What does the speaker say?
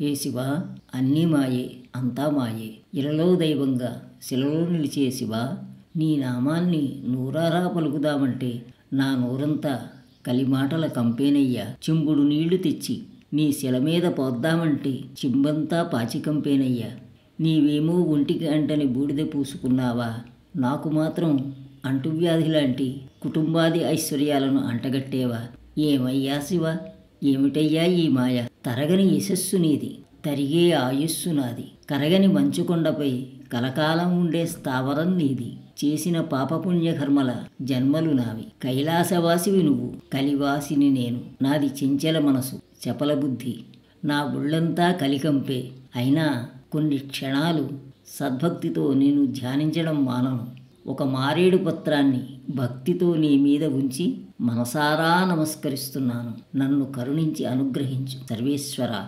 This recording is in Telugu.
హే శివ, అన్నీ మాయే, అంతా మాయే, ఇలలో దైవంగా శిలలో నిలిచే శివ, నీ నామాన్ని నూరారా పలుకుదామంటే నా నోరంతా కలిమాటల కంపేనయ్యా. చెంబుడు నీళ్లు తెచ్చి నీ శిల మీద పోద్దామంటే చెంబంతా పాచి కంపేనయ్యా. నీవేమో ఒంటికి అంటని బూడిద పూసుకున్నావా, నాకు మాత్రం అంటువ్యాధి లాంటి కుటుంబాది ఐశ్వర్యాలను అంటగట్టేవా. ఏమయ్యా శివ, ఏమిటయ్యా ఈ మాయ. తరగని యశస్సు నీది, తరిగే ఆయుస్సు నాది, కరగని మంచుకొండపై కలకాలం ఉండే స్థావరం నీది. చేసిన పాపపుణ్యకర్మల జన్మలు నావి, కైలాసవాసివి నువ్వు, కలివాసిని నేను. నాది చెంచల మనసు, చపల బుద్ధి, నా ఒళ్ళంతా కలికంపే. అయినా కొన్ని క్షణాలు సద్భక్తితో నేను ధ్యానించడం మానను. ఒక మారేడు పత్రాన్ని భక్తితో నీ మీద ఉంచి మనసారా నమస్కరిస్తున్నాను. నన్ను కరుణించి అనుగ్రహించు సర్వేశ్వరా.